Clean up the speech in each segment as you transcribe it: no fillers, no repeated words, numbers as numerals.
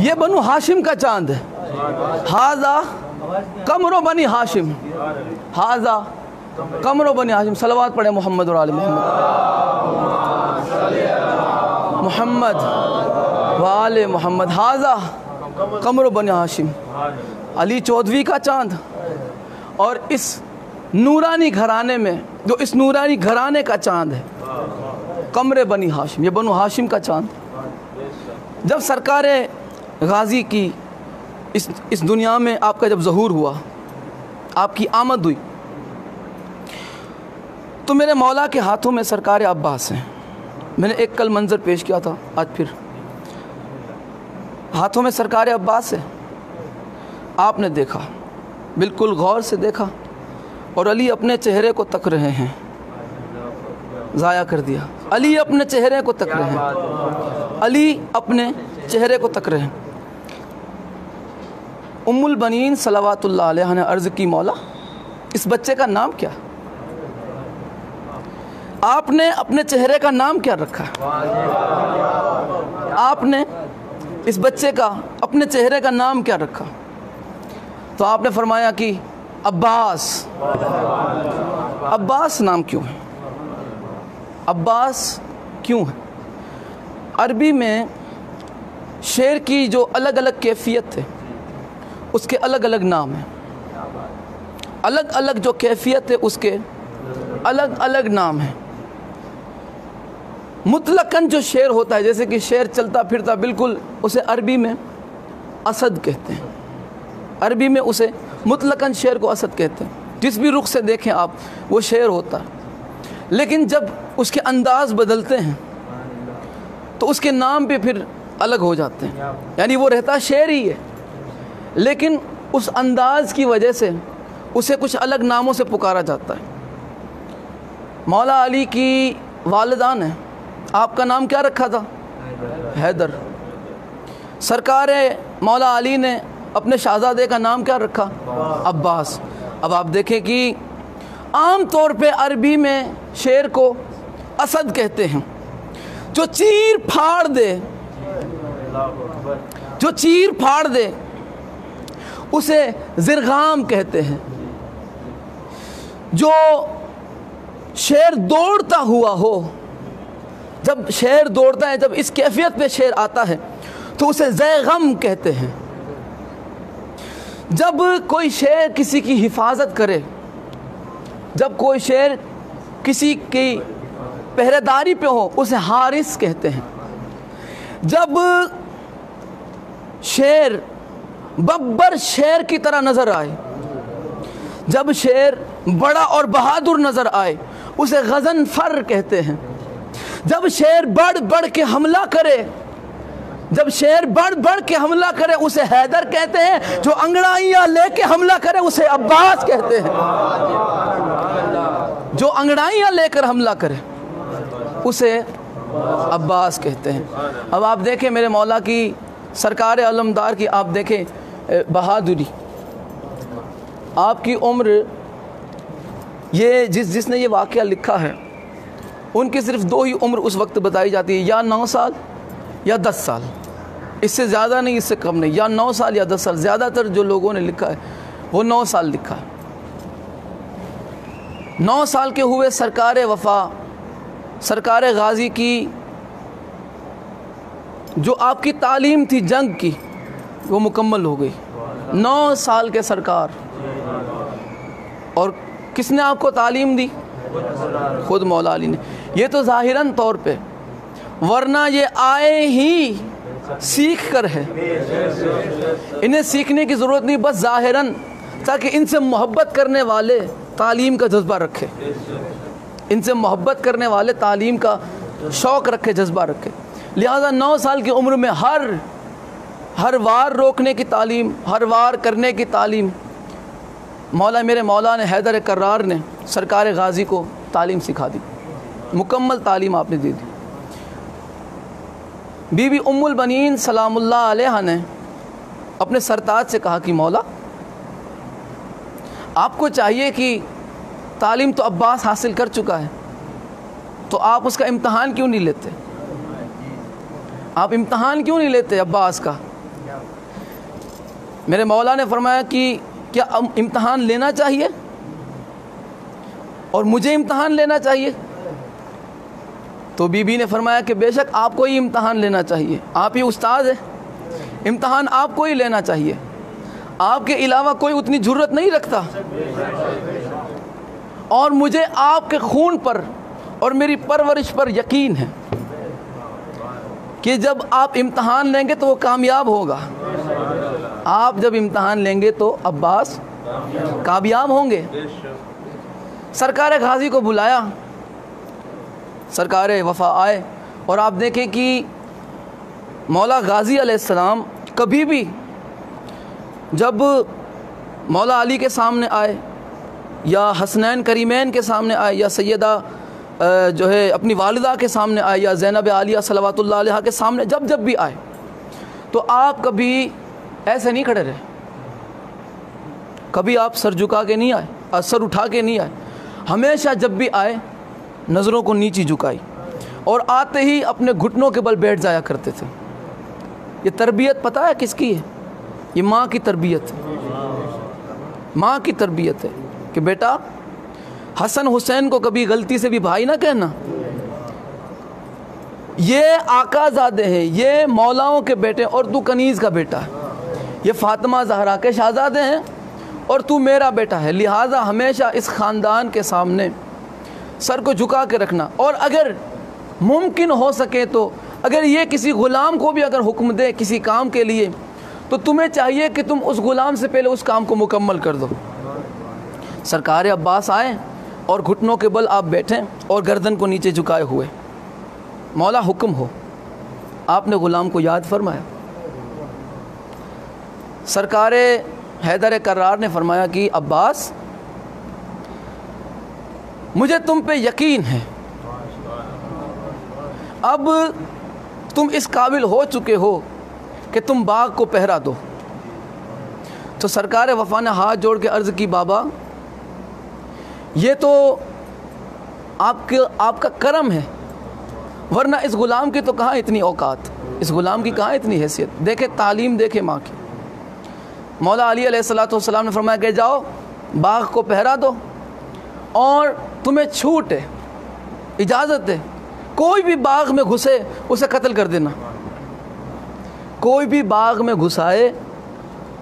ये बनु हाशिम का चांद है। हाजा कमरो बनी हाशिम, हाजा कमरो बनी हाशिम। सलवात पढ़े मोहम्मद और आले मोहम्मद, मोहम्मद वाले मोहम्मद। हाजा कमरो बनी हाशिम, अली चौधरी का चांद। और इस नूरानी घराने में, जो इस नूरानी घराने का चांद है, कमरे बनी हाशिम, ये बनु हाशिम का चांद। जब सरकार गाजी की इस दुनिया में आपका जब ज़हूर हुआ, आपकी आमद हुई, तो मेरे मौला के हाथों में सरकार अब्बास हैं। मैंने एक कल मंज़र पेश किया था, आज फिर हाथों में सरकार अब्बास है। आपने देखा, बिल्कुल गौर से देखा, और अली अपने चेहरे को तक रहे हैं। ज़ाया कर दिया, अली अपने चेहरे को तक रहे हैं, अली अपने चेहरे को तक रहे हैं। उम्मुल बनीन सलवातुल्लाह अलैहा ने अर्ज़ की, मौला इस बच्चे का नाम क्या? आपने अपने चेहरे का नाम क्या रखा है? आपने इस बच्चे का अपने चेहरे का नाम क्या रखा? तो आपने फरमाया कि अब्बास। अब्बास नाम क्यों है? अब्बास क्यों है? अरबी में शेर की जो अलग अलग कैफियत है, उसके अलग अलग नाम हैं। अलग अलग जो कैफियत है, उसके अलग अलग नाम हैं। मुतलकन जो शेर होता है, जैसे कि शेर चलता फिरता बिल्कुल, उसे अरबी में असद कहते हैं। अरबी में उसे मुतलकन शेर को असद कहते हैं। जिस भी रुख से देखें आप, वो शेर होता है। लेकिन जब उसके अंदाज़ बदलते हैं तो उसके नाम भी फिर अलग हो जाते हैं। यानी वो रहता शेर ही है, लेकिन उस अंदाज़ की वजह से उसे कुछ अलग नामों से पुकारा जाता है। मौला अली की वालिदा ने आपका नाम क्या रखा था? हैदर। सरकार मौला अली ने अपने शहज़ादे का नाम क्या रखा? अब्बास। अब आप देखें कि आम तौर पे अरबी में शेर को असद कहते हैं। जो चीर फाड़ दे, जो चीर फाड़ दे, उसे ज़िरगाम कहते हैं। जो शेर दौड़ता हुआ हो, जब शेर दौड़ता है, जब इस कैफियत पे शेर आता है, तो उसे ज़ैगम कहते हैं। जब कोई शेर किसी की हिफाजत करे, जब कोई शेर किसी की पहरेदारी पे हो, उसे हारिस कहते हैं। जब शेर बब्बर शेर की तरह नज़र आए, जब शेर बड़ा और बहादुर नज़र आए, उसे गज़नफर कहते हैं। जब शेर बढ़ बढ़ के हमला करे, जब शेर बढ़ बढ़ के हमला करे, उसे हैदर कहते हैं। जो अंगड़ाइयाँ लेके हमला करे, उसे अब्बास कहते हैं। जो अंगड़ाइयाँ लेकर हमला करे, उसे अब्बास कहते हैं। अब आप देखें मेरे मौला की, सरकार अलमदार की, आप देखें बहादुरी, आपकी उम्र, ये जिसने ये वाक़या लिखा है, उनकी सिर्फ 2 ही उम्र उस वक्त बताई जाती है, या 9 साल या 10 साल। इससे ज़्यादा नहीं, इससे कम नहीं, या 9 साल या 10 साल। ज़्यादातर जो लोगों ने लिखा है वो 9 साल लिखा है। 9 साल के हुए सरकार वफ़ा, सरकार गाज़ी की जो आपकी तालीम थी जंग की, वो मुकम्मल हो गई। 9 साल के सरकार, और किसने आपको तालीम दी? खुद मौला अली ने। ये तो ज़ाहिरन तौर पे, वरना ये आए ही सीख कर है, इन्हें सीखने की ज़रूरत नहीं, बस ज़ाहिरन, ताकि इनसे मोहब्बत करने वाले तालीम का जज्बा रखे, इनसे मोहब्बत करने वाले तालीम का शौक़ रखे, जज्बा रखे। लिहाजा 9 साल की उम्र में हर वार रोकने की तालीम, हर वार करने की तालीम, मेरे मौला ने, हैदर कर्रार ने सरकार गाज़ी को तालीम सिखा दी, मुकम्मल तालीम आपने दे दी। बीबी उम्मुल बनीन सलामुल्लाह अलैहा ने अपने सरताज से कहा कि मौला, आपको चाहिए कि तालीम तो अब्बास हासिल कर चुका है, तो आप उसका इम्तहान क्यों नहीं लेते? आप इम्तहान क्यों नहीं लेते अब्बास का? मेरे मौला ने फरमाया कि क्या इम्तहान लेना चाहिए और मुझे इम्तहान लेना चाहिए? तो बीबी ने फरमाया कि बेशक आपको ही इम्तहान लेना चाहिए, आप ही उस्ताद है, इम्तहान आपको ही लेना चाहिए, आपके अलावा कोई उतनी जुर्रत नहीं रखता। और मुझे आपके खून पर और मेरी परवरिश पर यकीन है कि जब आप इम्तहान लेंगे तो वो कामयाब होगा। आप जब इम्तहान लेंगे तो अब्बास कामयाब होंगे। सरकार गाजी को बुलाया, सरकार वफ़ा आए और आप देखें कि मौला गाजी अलैहिस्सलाम कभी भी जब मौला अली के सामने आए या हसनैन करीमैन के सामने आए या सैयदा जो है अपनी वालिदा के सामने आए या ज़ैनब आलिया सलवातुल्लाह अलैहा के सामने जब भी आए तो आप कभी ऐसे नहीं खड़े रहे, कभी आप सर झुका के नहीं आए, सर उठा के नहीं आए। हमेशा जब भी आए नज़रों को नीची झुकाई और आते ही अपने घुटनों के बल बैठ जाया करते थे। ये तरबियत पता है किसकी है? ये माँ की तरबियत है, माँ की तरबियत है कि बेटा हसन हुसैन को कभी गलती से भी भाई ना कहना। ये आकाज़ादे हैं, ये मौलाओं के बेटे और तू कनीज़ का बेटा है, ये फातिमा ज़हरा के शहज़ादे हैं और तू मेरा बेटा है। लिहाजा हमेशा इस ख़ानदान के सामने सर को झुका के रखना। और अगर मुमकिन हो सके तो अगर ये किसी ग़ुलाम को भी अगर हुक्म दे किसी काम के लिए तो तुम्हें चाहिए कि तुम उस ग़ुलाम से पहले उस काम को मुकम्मल कर दो। सरकार अब्बास आए और घुटनों के बल आप बैठें और गर्दन को नीचे झुकाए हुए, मौला हुक्म हो। आपने ग़ुलाम को याद फरमाया। सरकार हैदर कर्रार ने फरमाया कि अब्बास मुझे तुम पे यकीन है, अब तुम इस काबिल हो चुके हो कि तुम बाग को पहरा दो। तो सरकार वफ़ा ने हाथ जोड़ के अर्ज़ की, बाबा ये तो आपका करम है, वरना इस ग़ुलाम की तो कहाँ इतनी औकात, इस ग़ुलाम की कहाँ इतनी हैसियत। देखे तालीम, देखे माँ की। मौला अली अलैहिस्सलाम ने फरमाया कि जाओ बाग को पहरा दो और तुम्हें छूट है, इजाज़त है, कोई भी बाग में घुसे उसे कत्ल कर देना। कोई भी बाग में घुसाए,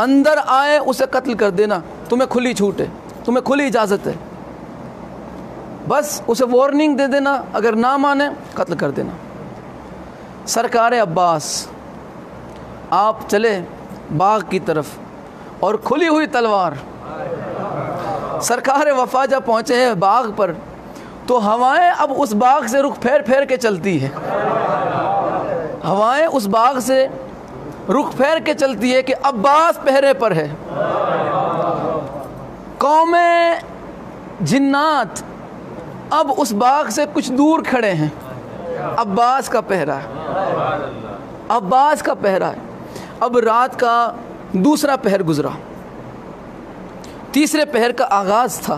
अंदर आए, उसे कत्ल कर देना। तुम्हें खुली छूट है, तुम्हें खुली इजाज़त है। बस उसे वार्निंग दे देना, अगर ना माने कत्ल कर देना। सरकार अब्बास आप चले बाग की तरफ और खुली हुई तलवार। सरकार वफ़ा जब पहुँचे हैं बाग पर तो हवाएं अब उस बाग से रुख फेर फेर के चलती है। हवाएं उस बाग से रुख फेर के चलती है कि अब्बास पहरे पर है। कौमें जिन्नात अब उस बाग से कुछ दूर खड़े हैं। अब्बास का पहरा है, अब्बास का पहरा है। अब रात का दूसरा पहर गुजरा, तीसरे पहर का आगाज़ था।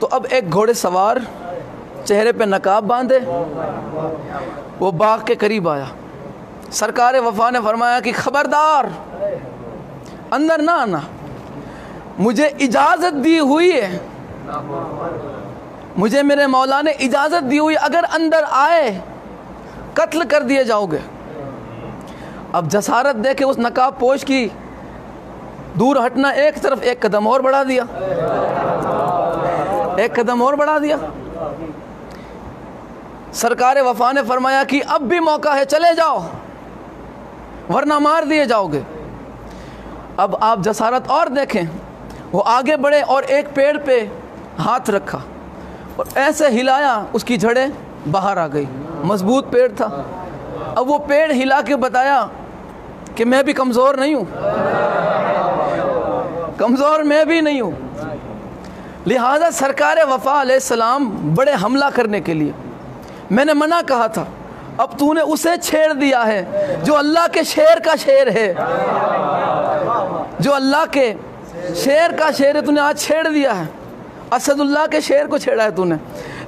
तो अब एक घोड़े सवार चेहरे पे नकाब बांधे वो बाग के करीब आया। सरकार वफ़ा ने फरमाया कि खबरदार अंदर ना आना, मुझे इजाज़त दी हुई है, मुझे मेरे मौला ने इजाज़त दी हुई, अगर अंदर आए कत्ल कर दिए जाओगे। अब जसारत देखे उस नकाब पोश की दूर हटना, एक तरफ एक कदम और बढ़ा दिया, एक कदम और बढ़ा दिया। सरकार वफ़ा ने फरमाया कि अब भी मौका है, चले जाओ वरना मार दिए जाओगे। अब आप जसारत और देखें, वो आगे बढ़े और एक पेड़ पे हाथ रखा और ऐसे हिलाया, उसकी जड़ें बाहर आ गई। मजबूत पेड़ था। अब वो पेड़ हिला के बताया कि मैं भी कमज़ोर नहीं हूँ, कमज़ोर मैं भी नहीं हूँ। लिहाजा सरकार वफ़ा अलैहिस्सलाम बड़े हमला करने के लिए मैंने मना कहा था, अब तूने उसे छेड़ दिया है जो अल्लाह के शेर का शेर है, जो अल्लाह के शेर का शेर है, तूने आज छेड़ दिया है, असदुल्लाह के शेर को छेड़ा है तूने।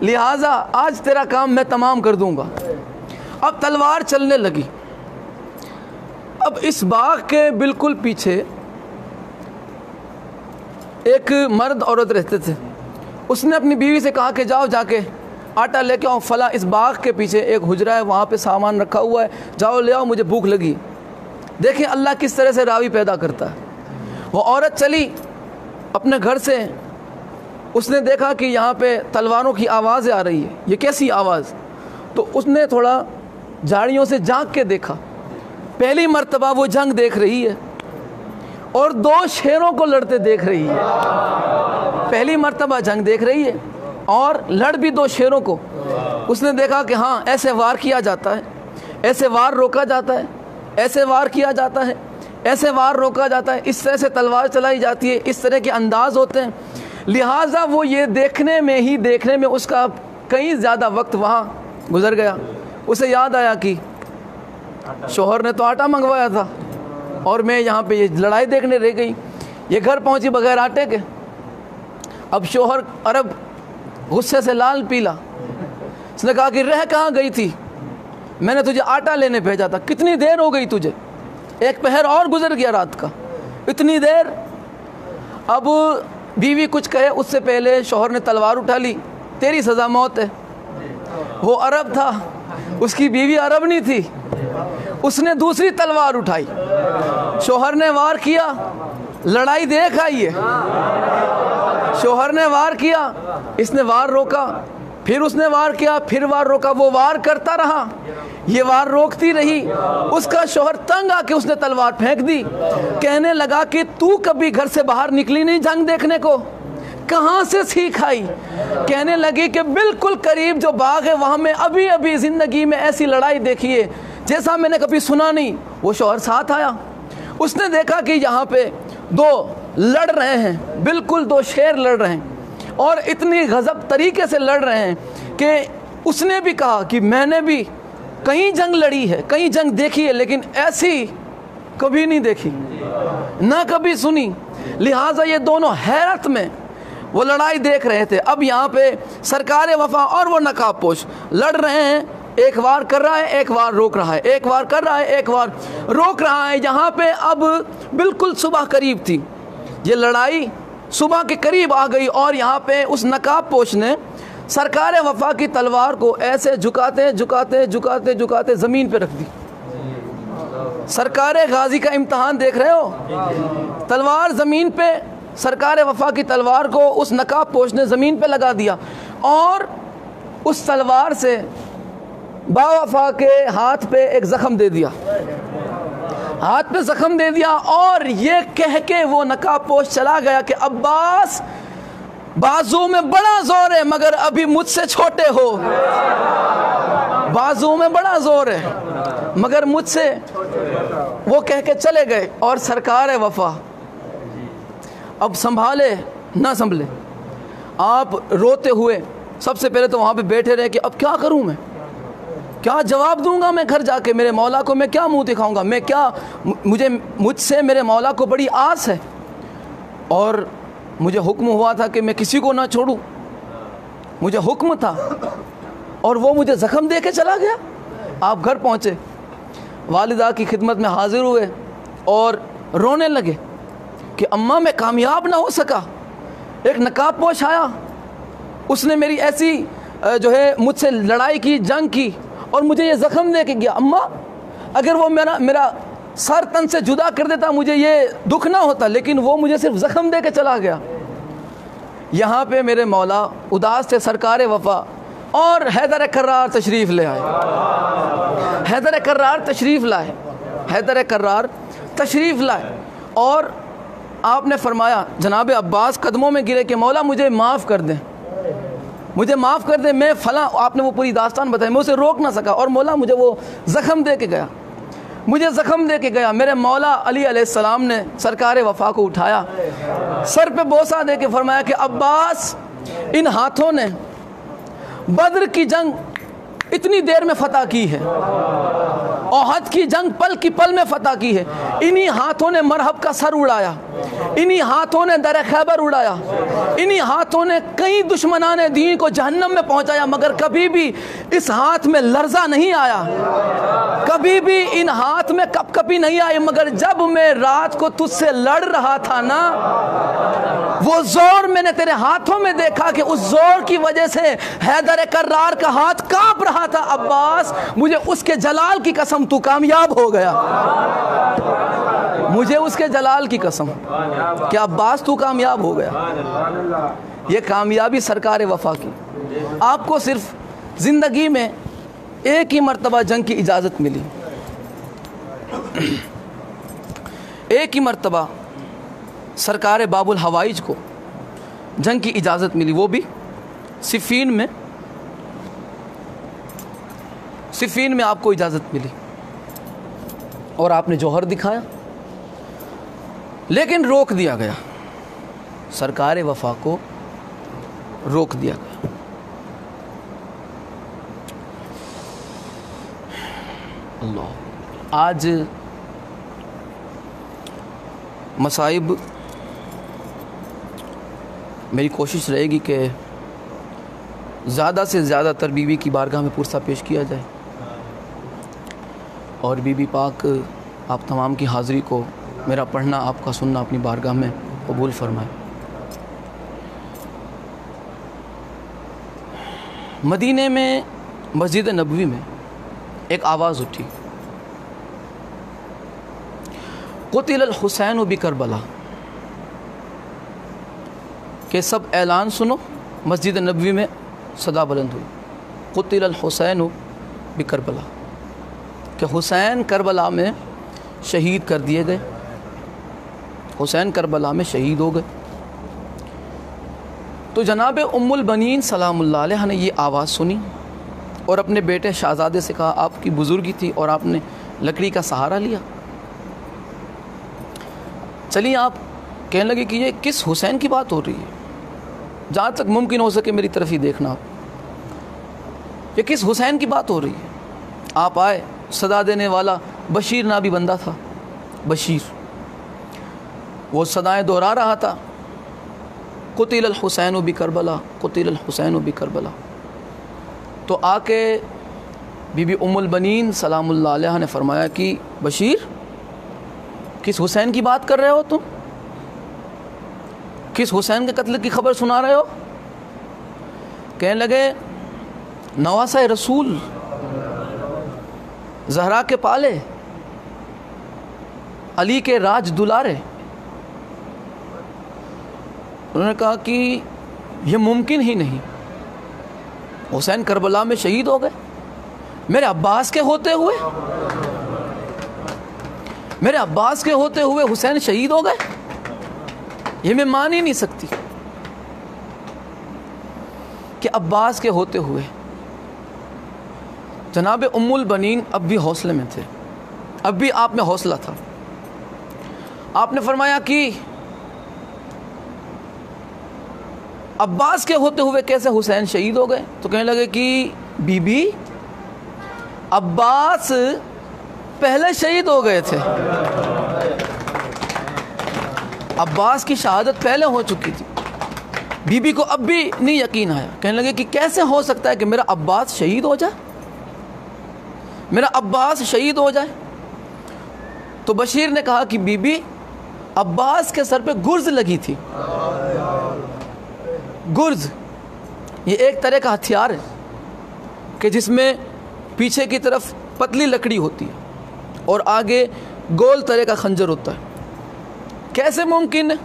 लिहाजा आज तेरा काम मैं तमाम कर दूंगा। अब तलवार चलने लगी। अब इस बाग के बिल्कुल पीछे एक मर्द औरत रहते थे। उसने अपनी बीवी से कहा कि जाओ जाके आटा लेके आओ, फला इस बाग के पीछे एक हुजरा है, वहाँ पे सामान रखा हुआ है, जाओ ले आओ, मुझे भूख लगी। देखें अल्लाह किस तरह से रावी पैदा करता है। वो औरत चली अपने घर से, उसने देखा कि यहाँ पे तलवारों की आवाज़ें आ रही है, ये कैसी आवाज़। तो उसने थोड़ा झाड़ियों से झांक के देखा। पहली मर्तबा वो जंग देख रही है और 2 शेरों को लड़ते देख रही है। पहली मर्तबा जंग देख रही है और लड़ भी 2 शेरों को। उसने देखा कि हाँ ऐसे वार किया जाता है, ऐसे वार रोका जाता है, ऐसे वार किया जाता है, ऐसे वार रोका जाता है, इस तरह से तलवार चलाई जाती है, इस तरह के अंदाज होते हैं। लिहाजा वो ये देखने में उसका कहीं ज़्यादा वक्त वहाँ गुजर गया। उसे याद आया कि शोहर ने तो आटा मंगवाया था और मैं यहाँ पे ये लड़ाई देखने रह गई। ये घर पहुँची बगैर आटे के। अब शोहर अरब गुस्से से लाल पीला। उसने कहा कि रह कहाँ गई थी, मैंने तुझे आटा लेने भेजा था, कितनी देर हो गई तुझे, 1 पहर और गुजर गया रात का, इतनी देर। अब बीवी कुछ कहे उससे पहले शोहर ने तलवार उठा ली, तेरी सज़ा मौत है। वो अरब था, उसकी बीवी अरब नहीं थी। उसने दूसरी तलवार उठाई, शोहर ने वार किया, लड़ाई देख आई है। शोहर ने वार किया, इसने वार रोका, फिर उसने वार किया, फिर वार रोका। वो वार करता रहा, ये वार रोकती रही। उसका शोहर तंग आके उसने तलवार फेंक दी। कहने लगा कि तू कभी घर से बाहर निकली नहीं जंग देखने को, कहाँ से सीख आई। कहने लगी कि बिल्कुल करीब जो बाग है वहाँ में अभी अभी ज़िंदगी में ऐसी लड़ाई देखी है जैसा मैंने कभी सुना नहीं। वो शोहर साथ आया, उसने देखा कि यहाँ पे 2 लड़ रहे हैं, बिल्कुल 2 शेर लड़ रहे हैं और इतनी गज़ब तरीके से लड़ रहे हैं कि उसने भी कहा कि मैंने भी कहीं जंग लड़ी है, कहीं जंग देखी है, लेकिन ऐसी कभी नहीं देखी, ना कभी सुनी। लिहाजा ये दोनों हैरत में वो लड़ाई देख रहे थे। अब यहाँ पे सरकार वफा और वो नकाबपोश लड़ रहे हैं, एक वार कर रहा है, एक वार रोक रहा है, एक वार कर रहा है, एक वार रोक रहा है। यहाँ पे अब बिल्कुल सुबह करीब थी, ये लड़ाई सुबह के करीब आ गई और यहाँ पे उस नकाबपोश ने सरकार वफा की तलवार को ऐसे झुकाते झुकाते झुकाते झुकाते ज़मीन पे रख दी। सरकार गाजी का इम्तहान देख रहे हो, तलवार ज़मीन पे, सरकार वफा की तलवार को उस नकाबपोश ने ज़मीन पे लगा दिया और उस तलवार से बावफा के हाथ पे एक ज़ख़म दे दिया, हाथ पे ज़ख़म दे दिया। और ये कह के वो नकाबपोश चला गया कि अब्बास बाजू में बड़ा ज़ोर है मगर अभी मुझसे छोटे हो, बाजू में बड़ा ज़ोर है मगर मुझसे, वो कह के चले गए। और सरकार वफा अब संभाले ना संभले, आप रोते हुए सबसे पहले तो वहाँ पे बैठे रहे कि अब क्या करूँ मैं, क्या जवाब दूंगा मैं घर जाके, मेरे मौला को मैं क्या मुंह दिखाऊंगा, मैं क्या, मुझसे मेरे मौला को बड़ी आस है और मुझे हुक्म हुआ था कि मैं किसी को ना छोड़ूं, मुझे हुक्म था और वो मुझे ज़ख़म दे के चला गया। आप घर पहुँचे, वालिदा की खिदमत में हाजिर हुए और रोने लगे कि अम्मा मैं कामयाब ना हो सका। एक नकाबपोश आया, उसने मेरी ऐसी जो है मुझसे लड़ाई की, जंग की और मुझे ये ज़ख़म दे के गया। अम्मा अगर वो मेरा सर तन से जुदा कर देता मुझे ये दुख ना होता, लेकिन वो मुझे सिर्फ ज़ख़म दे के चला गया। यहाँ पे मेरे मौला उदास थे सरकार वफा और हैदर कर्रार तशरीफ़ ले आए, हैदर कर्रार तशरीफ़ लाए, हैदर कर्रार तशरीफ़ लाए और आपने फरमाया जनाब अब्बास कदमों में गिरे कि मौला मुझे माफ़ कर दें, मुझे माफ़ कर दे, मैं फ़लाँ, आपने वो पूरी दास्तान बताई, मैं उसे रोक ना सका और मौला मुझे वो ज़ख़म दे के गया, मुझे ज़ख़म दे के गया। मेरे मौला अली अलैहिस्सलाम ने सरकार वफा को उठाया, सर पे बोसा दे के फरमाया कि अब्बास इन हाथों ने बद्र की जंग इतनी देर में फ़तह की है ओहद की जंग पल की पल में फतह की है। इन्हीं हाथों ने मरहब का सर उड़ाया, इन्हीं हाथों ने दर खैबर उड़ाया, इन्हीं हाथों ने कई दुश्मनाने दीन को जहन्नम में पहुंचाया, मगर कभी भी इस हाथ में लर्जा नहीं आया, कभी भी इन हाथ में कपकपी नहीं आई। मगर जब मैं रात को तुझसे लड़ रहा था ना, वो जोर मैंने तेरे हाथों में देखा कि उस जोर की वजह से हैदर कर्रार का हाथ कांप रहा था। अब्बास, मुझे उसके जलाल की कसम तू कामयाब हो गया, मुझे उसके जलाल की कसम कि अब्बास तू कामयाब हो गया। ये कामयाबी सरकार वफा की। आपको सिर्फ जिंदगी में एक ही मर्तबा जंग की इजाज़त मिली, एक ही मर्तबा सरकार बाबुल हवाइज को जंग की इजाज़त मिली, वो भी सिफ़ीन में। सिफ़ीन में आपको इजाज़त मिली और आपने जौहर दिखाया, लेकिन रोक दिया गया, सरकार वफा को रोक दिया गया। अल्लाह, आज मसाइब, मेरी कोशिश रहेगी कि ज़्यादा से ज़्यादातर बीबी की बारगाह में पुरसा पेश किया जाए और बीबी पाक आप तमाम की हाज़िरी को मेरा पढ़ना, आपका सुनना अपनी बारगाह में कबूल फरमाए। मदीने में मस्जिद नबवी में एक आवाज़ उठी, क़ुतिल हुसैन बि करबला, के सब ऐलान सुनो। मस्जिद नबवी में सदा बुलंद हुई, क़ुतिल हुसैन बि करबला, कि हुसैन करबला में शहीद कर दिए गए, हुसैन करबला में शहीद हो गए। तो जनाब उम्मुल बनीन सलामुल्लाह अलैहा ने ये आवाज़ सुनी और अपने बेटे शहज़ादे से कहा, आपकी बुज़ुर्गी थी और आपने लकड़ी का सहारा लिया, चलिए आप। कहने लगे कि ये किस हुसैन की बात हो रही है, जहाँ तक मुमकिन हो सके मेरी तरफ ही देखना आप, ये किस हुसैन की बात हो रही है। आप आए, सदा देने वाला बशीर ना भी बंदा था, बशीर, वो सदाएं दोहरा रहा था, क़ुतिल हुसैन बि करबला, क़ुतिल हुसैन बि करबला। तो आके बीबी उम्मुल बनीन सलामुल्लाह अलैहा ने फरमाया कि बशीर, किस हुसैन की बात कर रहे हो तुम, किस हुसैन के कत्ल की खबर सुना रहे हो। कहने लगे, नवासा रसूल, ज़हरा के पाले, अली के राज दुलारे। उन्होंने कहा कि यह मुमकिन ही नहीं, हुसैन करबला में शहीद हो गए, मेरे अब्बास के होते हुए, मेरे अब्बास के होते हुए हुसैन शहीद हो गए, ये मैं मान ही नहीं सकती कि अब्बास के होते हुए। जनाब उम्मुल बनीन अब भी हौसले में थे, अब भी आप में हौसला था। आपने फरमाया कि अब्बास के होते हुए कैसे हुसैन शहीद हो गए। तो कहने लगे कि बीबी, अब्बास पहले शहीद हो गए थे, अब्बास की शहादत पहले हो चुकी थी। बीबी को अब भी नहीं यकीन आया। कहने लगे कि कैसे हो सकता है कि मेरा अब्बास शहीद हो जाए, मेरा अब्बास शहीद हो जाए। तो बशीर ने कहा कि बीबी, अब्बास के सर पे गुर्ज लगी थी। गुर्ज ये एक तरह का हथियार है कि जिसमें पीछे की तरफ पतली लकड़ी होती है और आगे गोल तरह का खंजर होता है। कैसे मुमकिन है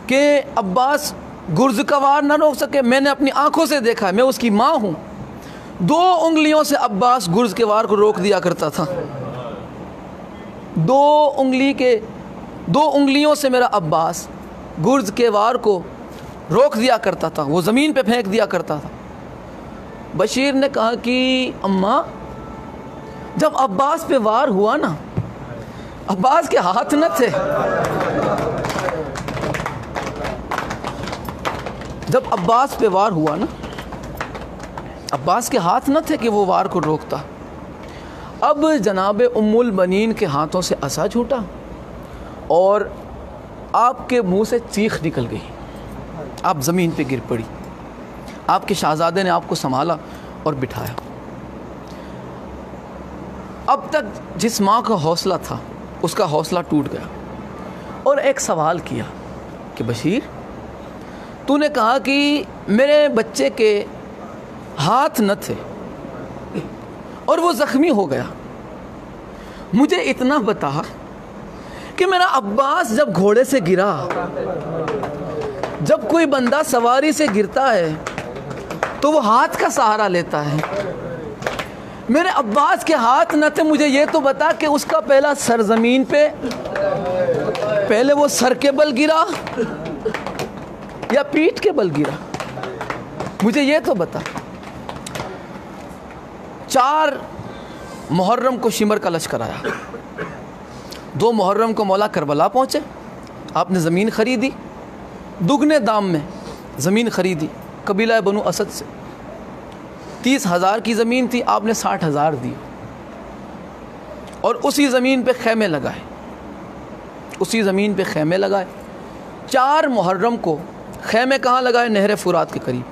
कि अब्बास गुर्ज का वार ना रोक सके। मैंने अपनी आंखों से देखा, मैं उसकी माँ हूँ। 2 उंगलियों से अब्बास गुर्ज के वार को रोक दिया करता था। 2 उंगलियों से मेरा अब्बास गुर्ज के वार को रोक दिया करता था, वो ज़मीन पे फेंक दिया करता था। बशीर ने कहा कि अम्मा, जब अब्बास पे वार हुआ ना, अब्बास के हाथ न थे, जब अब्बास पे वार हुआ ना, अब्बास के हाथ न थे कि वो वार को रोकता। अब जनाब उम्मुल बनीन के हाथों से असा छूटा और आपके मुंह से चीख निकल गई, आप ज़मीन पे गिर पड़ी। आपके शहज़ादे ने आपको संभाला और बिठाया। अब तक जिस माँ का हौसला था उसका हौसला टूट गया और एक सवाल किया कि बशीर, तूने कहा कि मेरे बच्चे के हाथ न थे और वो ज़ख्मी हो गया, मुझे इतना बता कि मेरा अब्बास जब घोड़े से गिरा, जब कोई बंदा सवारी से गिरता है तो वो हाथ का सहारा लेता है, मेरे अब्बास के हाथ न थे, मुझे ये तो बता कि उसका पहला सरजमीन पे पहले वो सर के बल गिरा या पीठ के बल गिरा, मुझे ये तो बता। 4 मुहर्रम को शिमर का लश्कर आया, 2 मुहर्रम को मौला करबला पहुँचे, आपने ज़मीन ख़रीदी, दुगने दाम में ज़मीन ख़रीदी कबीला बनु असद से। 30,000 की ज़मीन थी, आपने 60,000 दी और उसी ज़मीन पे ख़ैमे लगाए, उसी ज़मीन पे ख़ैमे लगाए। 4 मुहर्रम को ख़ैमे कहाँ लगाए? नहर फुरात के करीब।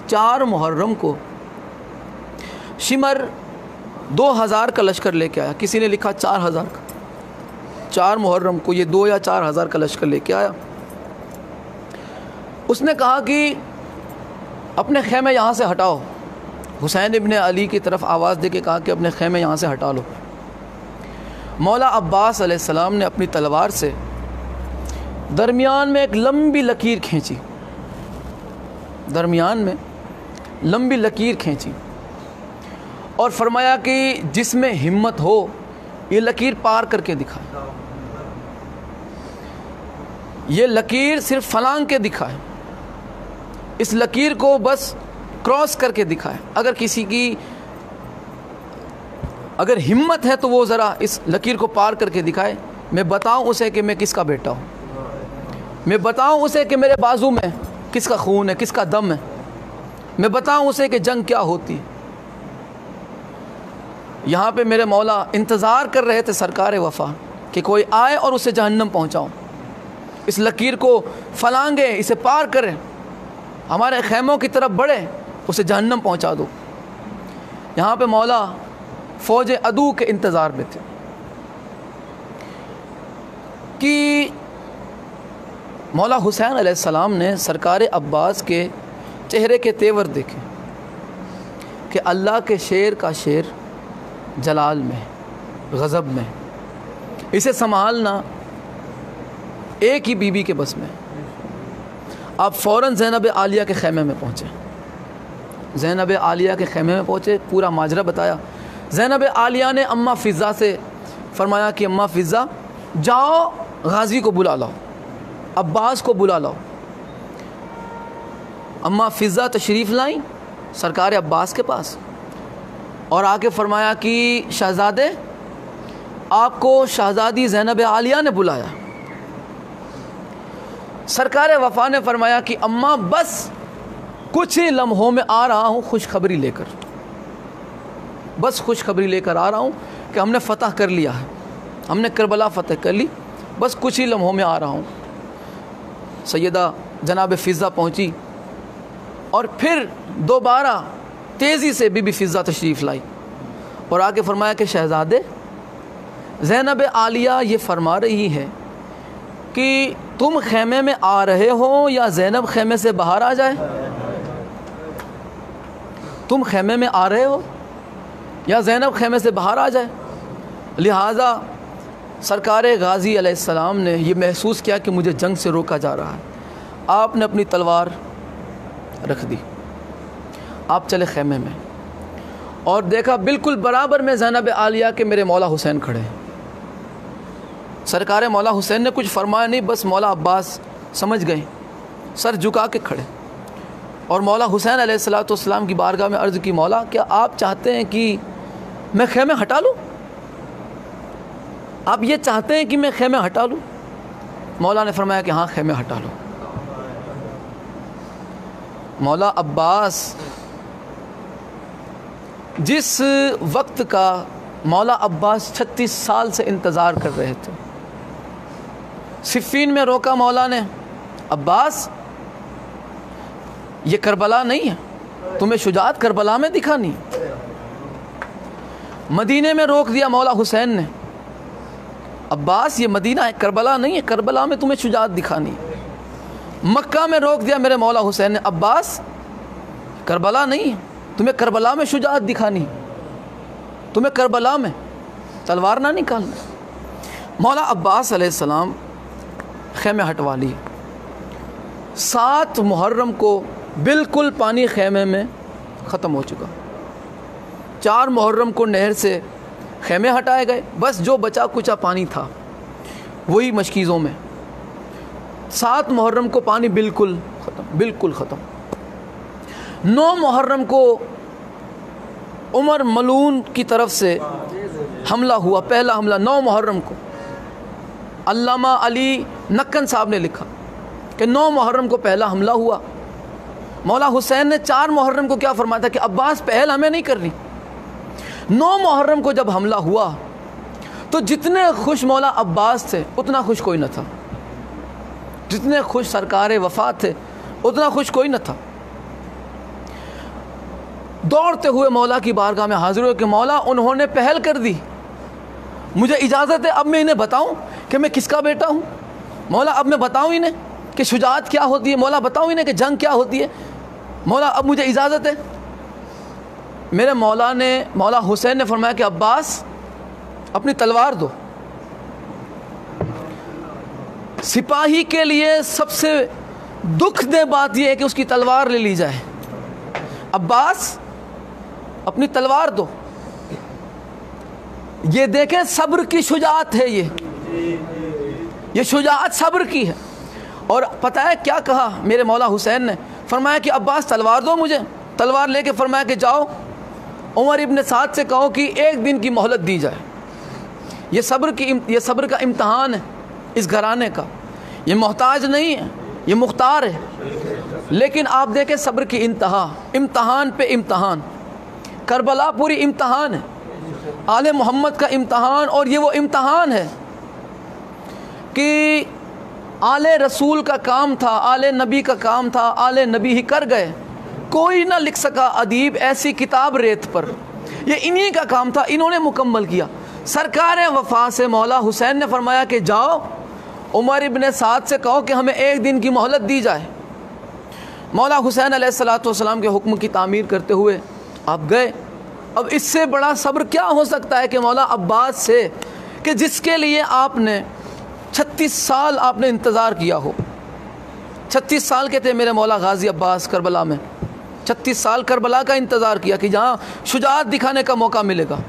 4 मुहर्रम को शिमर 2,000 का लश्कर लेके आया, किसी ने लिखा 4,000 का। 4 मुहर्रम को ये 2 या 4,000 का लश्कर लेके आया। उसने कहा कि अपने ख़ैमे यहाँ से हटाओ। हुसैन इब्न अली की तरफ आवाज़ दे के कहा कि अपने ख़ैमे यहाँ से हटा लो। मौला अब्बास अलैहिस्सलाम ने अपनी तलवार से दरमियान में एक लंबी लकीर खींची, दरमियान में लंबी लकीर खींची और फरमाया कि जिसमें हिम्मत हो ये लकीर पार करके दिखाए, ये लकीर सिर्फ फलांग के दिखाए, इस लकीर को बस क्रॉस करके दिखाए। अगर किसी की अगर हिम्मत है तो वो ज़रा इस लकीर को पार करके दिखाए, मैं बताऊं उसे कि मैं किसका बेटा हूँ, मैं बताऊं उसे कि मेरे बाजू में किसका खून है, किसका दम है, मैं बताऊं उसे कि जंग क्या होती है। यहाँ पे मेरे मौला इंतज़ार कर रहे थे सरकार वफ़ा कि कोई आए और उसे जहन्नम पहुँचाओ, इस लकीर को फलांगे, इसे पार करें, हमारे ख़ैमों की तरफ बढ़े, उसे जहन्नम पहुँचा दो। यहाँ पे मौला फ़ौज अदू के इंतज़ार में थे कि मौला हुसैन अलैहिस्सलाम ने सरकार अब्बास के चेहरे के तेवर देखे कि अल्लाह के शेर का शेर जलाल में, गज़ब में, इसे संभालना एक ही बीबी के बस में। आप फ़ौरन ज़ैनब आलिया के ख़ैमे में पहुँचे, ज़ैनब आलिया के ख़ैमे में पहुँचे, पूरा माजरा बताया। ज़ैनब आलिया ने अम्मा फ़िज़्ज़ा से फरमाया कि अम्मा फ़िज़्ज़ा जाओ गाज़ी को बुला लाओ, अब्बास को बुला लाओ। अम्मा फ़िज़्ज़ा तशरीफ़ लाई सरकार अब्बास के पास और आके फरमाया कि शहज़ादे, आपको शहज़ादी ज़ैनब आलिया ने बुलाया। सरकार वफ़ा ने फरमाया कि अम्मा बस कुछ ही लम्हों में आ रहा हूँ खुशखबरी लेकर, बस खुशखबरी लेकर आ रहा हूँ कि हमने फ़तह कर लिया है, हमने करबला फ़तह कर ली, बस कुछ ही लम्हों में आ रहा हूँ। सैयदा जनाब फ़िज़्ज़ा पहुँची और फिर दोबारा तेज़ी से बीबी फ़िज़्ज़ा तशरीफ़ लाई और आके फरमाया कि शहज़ादे, ज़ैनब आलिया ये फरमा रही है कि तुम ख़ैमे में आ रहे हो या ज़ैनब ख़ैमे से बाहर आ जाए, तुम ख़ैमे में आ रहे हो या ज़ैनब ख़ैमे से बाहर आ जाए। लिहाजा सरकार गाज़ी अलैहिस्सलाम ने यह महसूस किया कि मुझे जंग से रोका जा रहा है, आपने अपनी तलवार रख दी, आप चले ख़ैमे में और देखा बिल्कुल बराबर में ज़ैनब आलिया के मेरे मौला हुसैन खड़े हैं। सरकार मौला हुसैन ने कुछ फरमाया नहीं, बस मौला अब्बास समझ गए, सर झुका के खड़े। और मौला हुसैन अलैहिस्सलाम की बारगाह में अर्ज़ की, मौला क्या आप चाहते हैं कि मैं ख़ैमे हटा लूँ? आप ये चाहते हैं कि मैं ख़ैमे हटा लूँ? मौला ने फरमाया कि हाँ, ख़ैमे हटा लो। मौला अब्बास जिस वक्त का मौला अब्बास 36 साल से इंतज़ार कर रहे थे। सिफ़ीन में रोका मौला ने, अब्बास ये करबला नहीं है, तुम्हें शुजाअत करबला में दिखानी। मदीने में रोक दिया मौला हुसैन ने, अब्बास ये मदीना है, करबला नहीं है, करबला में तुम्हें शुजाअत दिखानी। मक्का में रोक दिया मेरे मौला हुसैन ने, अब्बास करबला नहीं है, तुम्हें करबला में शुजाअत दिखानी, तुम्हें करबला में तलवार ना निकालना। मौला अब्बास अलैहिस्सलाम ख़ैमे हटवा लिए। 7 मुहर्रम को बिल्कुल पानी ख़ैमे में ख़त्म हो चुका। 4 मुहर्रम को नहर से ख़ैमे हटाए गए, बस जो बचा कुचा पानी था वही मशकीज़ों में। 7 मुहर्रम को पानी बिल्कुल ख़त्म, बिल्कुल ख़त्म। 9 मुहर्रम को उमर मलून की तरफ से हमला हुआ, पहला हमला 9 मुहर्रम को। अल्लामा अली नक्कन साहब ने लिखा कि 9 मुहर्रम को पहला हमला हुआ। मौला हुसैन ने 4 मुहर्रम को क्या फरमाया था कि अब्बास पहल हमें नहीं करनी। 9 मुहर्रम को जब हमला हुआ तो जितने खुश मौला अब्बास थे उतना खुश कोई न था, जितने खुश सरकार वफ़ात थे उतना खुश कोई न था। दौड़ते हुए मौला की बारगाह में हाजिर हुए कि मौला उन्होंने पहल कर दी, मुझे इजाज़त है अब मैं इन्हें बताऊं कि मैं किसका बेटा हूं। मौला अब मैं बताऊं इन्हें कि शुजाअत क्या होती है, मौला बताऊं इन्हें कि जंग क्या होती है, मौला अब मुझे इजाज़त है। मेरे मौला हुसैन ने फरमाया कि अब्बास अपनी तलवार दो। सिपाही के लिए सबसे दुख दे बात यह है कि उसकी तलवार ले ली जाए। अब्बास अपनी तलवार दो। ये देखें सब्र की शुजाअत है, ये शुजाअत सब्र की है। और पता है क्या कहा मेरे मौला हुसैन ने? फरमाया कि अब्बास तलवार दो मुझे। तलवार लेके फरमाया कि जाओ उमर इब्न साद से कहो कि 1 दिन की मोहलत दी जाए। ये सब्र का इम्तहान है इस घराने का। ये मोहताज नहीं है, ये मुख्तार है। लेकिन आप देखें सब्र की इंतहा, इम्तहान पे इम्तहान। करबला पूरी इम्तहान है, आले मोहम्मद का इम्तहान। और ये वो इम्तहान है कि आले रसूल का काम था, आले नबी का काम था, आले नबी ही कर गए। कोई ना लिख सका अदीब ऐसी किताब रेत पर, ये इन्हीं का काम था, इन्होंने मुकम्मल किया। सरकार वफा से मौला हुसैन ने फरमाया कि जाओ उमर इब्न साद से कहो कि हमें 1 दिन की मोहलत दी जाए। मौला हुसैन अलैहिस्सलातु वस्सलाम के हुक्म की तामीर करते हुए आप गए। अब इससे बड़ा सब्र क्या हो सकता है कि मौला अब्बास से, कि जिसके लिए आपने 36 साल आपने इंतज़ार किया हो। 36 साल के थे मेरे मौला गाजी अब्बास करबला में। 36 साल करबला का इंतज़ार किया कि जहाँ शुजाअत दिखाने का मौका मिलेगा,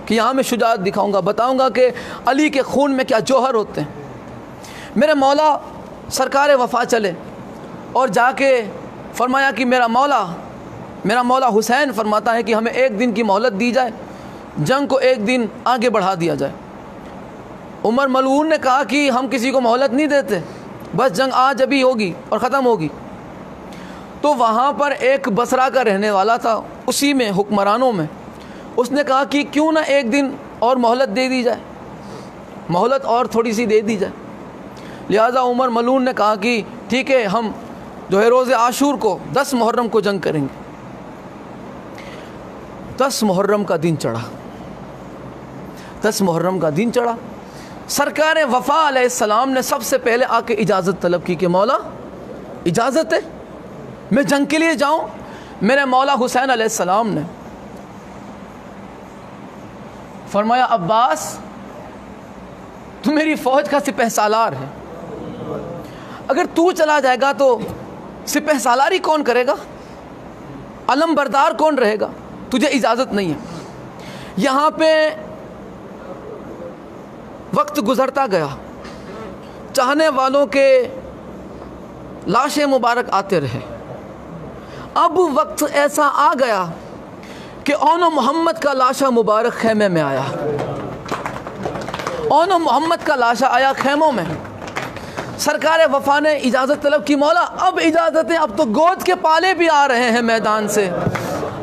कि यहाँ मैं शुजाअत दिखाऊंगा, बताऊंगा कि अली के खून में क्या जौहर होते हैं। मेरे मौला सरकार वफ़ा चले और जाके फरमाया कि मेरा मौला हुसैन फरमाता है कि हमें 1 दिन की मोहलत दी जाए, जंग को 1 दिन आगे बढ़ा दिया जाए। उमर मलऊन ने कहा कि हम किसी को मोहलत नहीं देते, बस जंग आज अभी होगी और ख़त्म होगी। तो वहाँ पर एक बसरा का रहने वाला था, उसी में हुक्मरानों में, उसने कहा कि क्यों ना 1 दिन और मोहलत दे दी जाए, मोहलत और थोड़ी सी दे दी जाए। लिहाजा उमर मलऊन ने कहा कि ठीक है, हम जो है रोज़े आशूर को 10 मुहर्रम को जंग करेंगे। 10 मुहर्रम का दिन चढ़ा। 10 मुहर्रम का दिन चढ़ा। सरकार वफ़ा अलैहिस्सलाम ने सबसे पहले आके इजाज़त तलब की कि मौला इजाज़त है मैं जंग के लिए जाऊं। मेरे मौला हुसैन अलैहिस्सलाम ने फरमाया अब्बास तू मेरी फ़ौज का सिपह सालार है, अगर तू चला जाएगा तो सिपह सालारी कौन करेगा, अलम बरदार कौन रहेगा, तुझे इजाज़त नहीं है। यहाँ पे वक्त गुज़रता गया, चाहने वालों के लाशें मुबारक आते रहे। अब वक्त ऐसा आ गया कि ओनो मोहम्मद का लाशा मुबारक खेमे में आया। ओनो मोहम्मद का लाशा आया खेमों में। सरकार वफ़ा ने इजाज़त तलब की, मौला अब इजाज़त है, अब तो गोद के पाले भी आ रहे हैं मैदान से,